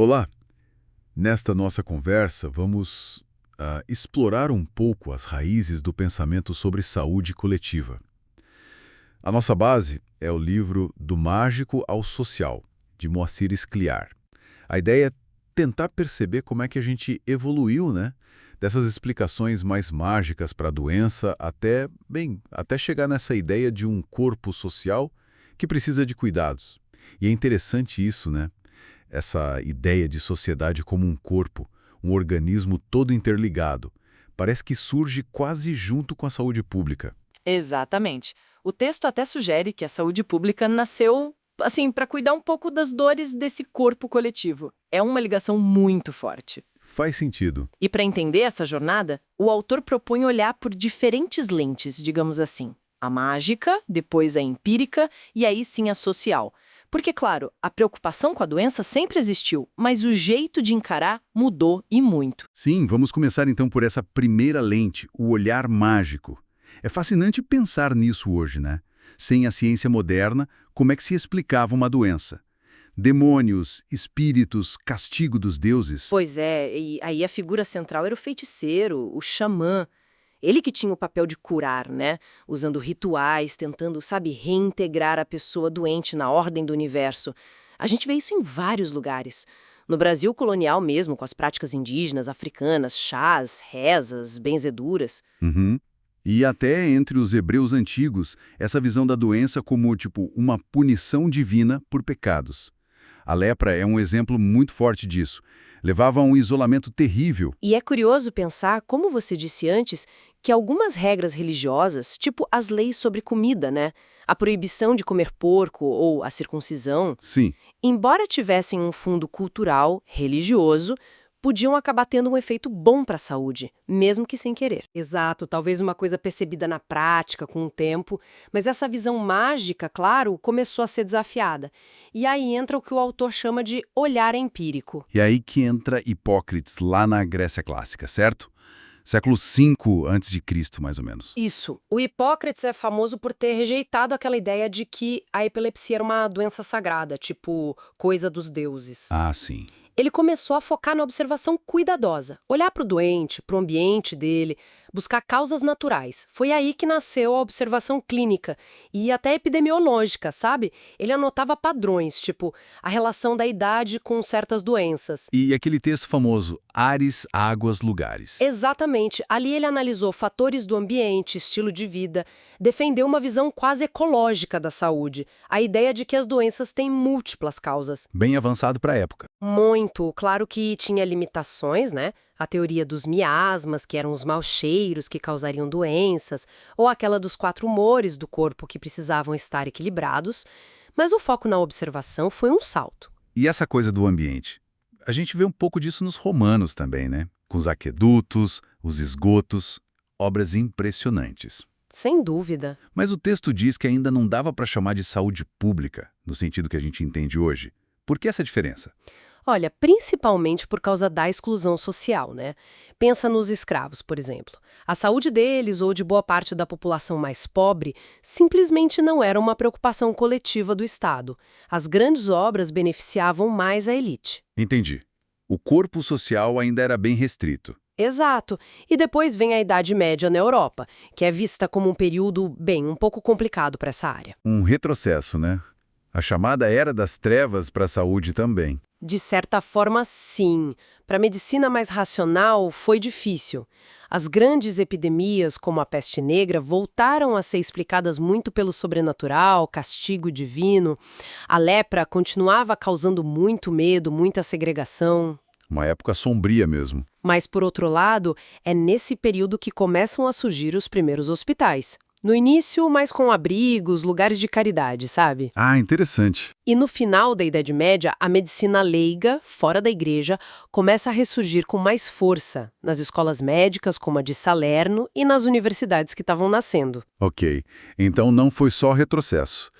Olá! Nesta nossa conversa, vamos explorar um pouco as raízes do pensamento sobre saúde coletiva. A nossa base é o livro Do Mágico ao Social, de Moacir Scliar. A ideia é tentar perceber como é que a gente evoluiu, né? Dessas explicações mais mágicas para a doença até chegar nessa ideia de um corpo social que precisa de cuidados. E é interessante isso, né? Essa ideia de sociedade como um corpo, um organismo todo interligado. Parece que surge quase junto com a saúde pública. Exatamente. O texto até sugere que a saúde pública nasceu, assim, para cuidar um pouco das dores desse corpo coletivo. É uma ligação muito forte. Faz sentido. E para entender essa jornada, o autor propõe olhar por diferentes lentes, digamos assim. A mágica, depois a empírica e aí sim a social. Porque, claro, a preocupação com a doença sempre existiu, mas o jeito de encarar mudou e muito. Sim, vamos começar então por essa primeira lente, o olhar mágico. É fascinante pensar nisso hoje, né? Sem a ciência moderna, como é que se explicava uma doença? Demônios, espíritos, castigo dos deuses? Pois é, e aí a figura central era o feiticeiro, o xamã. Ele que tinha o papel de curar, né? Usando rituais, tentando, sabe, reintegrar a pessoa doente na ordem do universo. A gente vê isso em vários lugares. No Brasil colonial mesmo, com as práticas indígenas, africanas, chás, rezas, benzeduras. Uhum. E até entre os hebreus antigos, essa visão da doença como, tipo, uma punição divina por pecados. A lepra é um exemplo muito forte disso. Levava a um isolamento terrível. E é curioso pensar, como você disse antes, que algumas regras religiosas, tipo as leis sobre comida, né? A proibição de comer porco ou a circuncisão, Sim, embora tivessem um fundo cultural, religioso, podiam acabar tendo um efeito bom para a saúde, mesmo que sem querer. Exato, talvez uma coisa percebida na prática, com o tempo, mas essa visão mágica, claro, começou a ser desafiada. E aí entra o que o autor chama de olhar empírico. e aí que entra Hipócrates, lá na Grécia Clássica, certo? Século V a.C., mais ou menos. Isso. O Hipócrates é famoso por ter rejeitado aquela ideia de que a epilepsia era uma doença sagrada, tipo coisa dos deuses. Ah, sim. Ele começou a focar na observação cuidadosa, olhar para o doente, para o ambiente dele, buscar causas naturais. Foi aí que nasceu a observação clínica e até epidemiológica, sabe? Ele anotava padrões, tipo a relação da idade com certas doenças. E aquele texto famoso, Ares, Águas, Lugares. Exatamente. Ali ele analisou fatores do ambiente, estilo de vida, defendeu uma visão quase ecológica da saúde, a ideia de que as doenças têm múltiplas causas. Bem avançado para a época. Muito. Claro que tinha limitações, né? A teoria dos miasmas, que eram os maus cheiros que causariam doenças, ou aquela dos 4 humores do corpo que precisavam estar equilibrados, mas o foco na observação foi um salto. E essa coisa do ambiente? A gente vê um pouco disso nos romanos também, né? Com os aquedutos, os esgotos, obras impressionantes. Sem dúvida. Mas o texto diz que ainda não dava para chamar de saúde pública, no sentido que a gente entende hoje. Por que essa diferença? Olha, principalmente por causa da exclusão social, né? Pensa nos escravos, por exemplo. A saúde deles ou de boa parte da população mais pobre simplesmente não era uma preocupação coletiva do Estado. As grandes obras beneficiavam mais a elite. Entendi. O corpo social ainda era bem restrito. Exato. E depois vem a Idade Média na Europa, que é vista como um período, bem, um pouco complicado para essa área. Um retrocesso, né? A chamada Era das Trevas para a saúde também. De certa forma, sim. Para a medicina mais racional, foi difícil. As grandes epidemias, como a peste negra, voltaram a ser explicadas muito pelo sobrenatural, castigo divino. A lepra continuava causando muito medo, muita segregação. Uma época sombria mesmo. Mas, por outro lado, é nesse período que começam a surgir os primeiros hospitais. No início, mais com abrigos, lugares de caridade, sabe? Ah, interessante. E no final da Idade Média, a medicina leiga, fora da igreja, começa a ressurgir com mais força nas escolas médicas, como a de Salerno, e nas universidades que estavam nascendo. Ok, então não foi só retrocesso.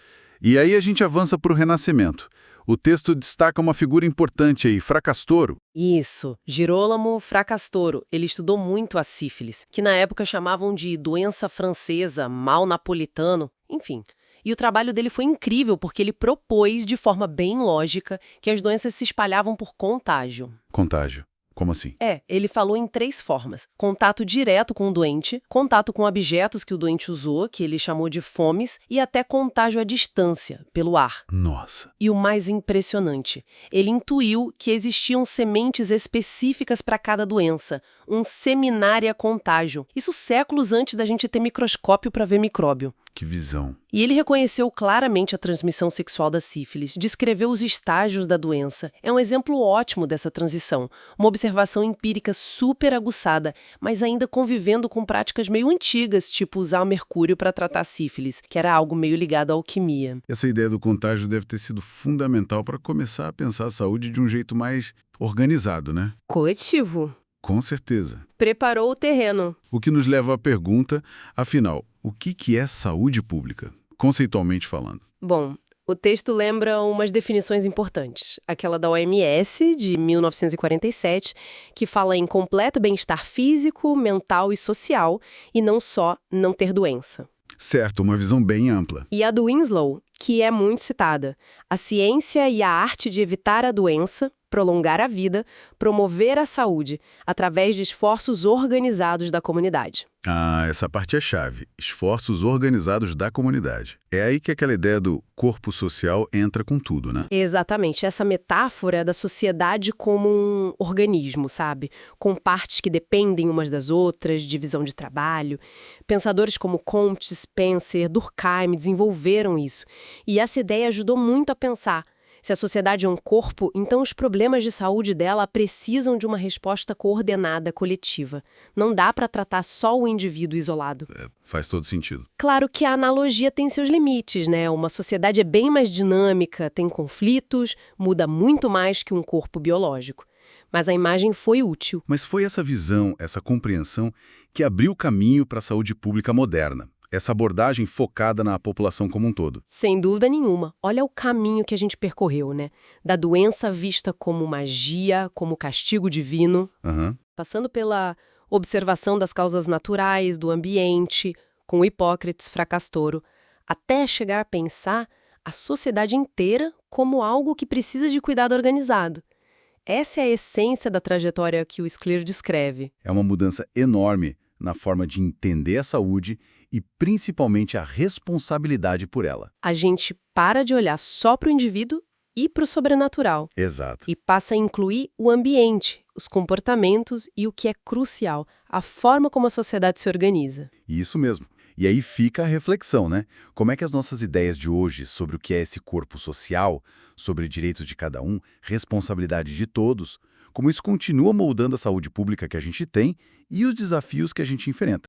E aí a gente avança para o Renascimento. O texto destaca uma figura importante aí, Fracastoro. Isso, Girolamo Fracastoro. Ele estudou muito a sífilis, que na época chamavam de doença francesa, mal napolitano, enfim. E o trabalho dele foi incrível porque ele propôs, de forma bem lógica, que as doenças se espalhavam por contágio. Contágio. Como assim? Ele falou em 3 formas: contato direto com o doente, contato com objetos que o doente usou, que ele chamou de fomes, e até contágio à distância, pelo ar. Nossa. E o mais impressionante, ele intuiu que existiam sementes específicas para cada doença, um seminária contágio. Isso séculos antes da gente ter microscópio para ver micróbio. Que visão. E ele reconheceu claramente a transmissão sexual da sífilis, descreveu os estágios da doença. É um exemplo ótimo dessa transição, uma observação empírica super aguçada, mas ainda convivendo com práticas meio antigas, tipo usar o mercúrio para tratar sífilis, que era algo meio ligado à alquimia. Essa ideia do contágio deve ter sido fundamental para começar a pensar a saúde de um jeito mais organizado, né? Coletivo. Com certeza. Preparou o terreno. O que nos leva à pergunta, afinal, o que é saúde pública, conceitualmente falando? Bom, o texto lembra umas definições importantes. Aquela da OMS, de 1947, que fala em completo bem-estar físico, mental e social, e não só não ter doença. Certo, uma visão bem ampla. E a do Winslow, que é muito citada: a ciência e a arte de evitar a doença, prolongar a vida, promover a saúde, através de esforços organizados da comunidade. Ah, essa parte é chave. Esforços organizados da comunidade. É aí que aquela ideia do corpo social entra com tudo, né? Exatamente. Essa metáfora da sociedade como um organismo, sabe? Com partes que dependem umas das outras, divisão de trabalho. Pensadores como Comte, Spencer, Durkheim desenvolveram isso. E essa ideia ajudou muito a pensar: se a sociedade é um corpo, então os problemas de saúde dela precisam de uma resposta coordenada, coletiva. Não dá para tratar só o indivíduo isolado. Faz todo sentido. Claro que a analogia tem seus limites, né? Uma sociedade é bem mais dinâmica, tem conflitos, muda muito mais que um corpo biológico. Mas a imagem foi útil. Mas foi essa visão, essa compreensão, que abriu o caminho para a saúde pública moderna. Essa abordagem focada na população como um todo. Sem dúvida nenhuma. Olha o caminho que a gente percorreu, né? Da doença vista como magia, como castigo divino, passando pela observação das causas naturais, do ambiente, com Hipócrates, Fracastoro, até chegar a pensar a sociedade inteira como algo que precisa de cuidado organizado. Essa é a essência da trajetória que o Scler descreve. É uma mudança enorme na forma de entender a saúde e principalmente a responsabilidade por ela. A gente para de olhar só para o indivíduo e para o sobrenatural. Exato. E passa a incluir o ambiente, os comportamentos e o que é crucial, a forma como a sociedade se organiza. Isso mesmo. E aí fica a reflexão, né? Como é que as nossas ideias de hoje sobre o que é esse corpo social, sobre direitos de cada um, responsabilidade de todos, como isso continua moldando a saúde pública que a gente tem e os desafios que a gente enfrenta.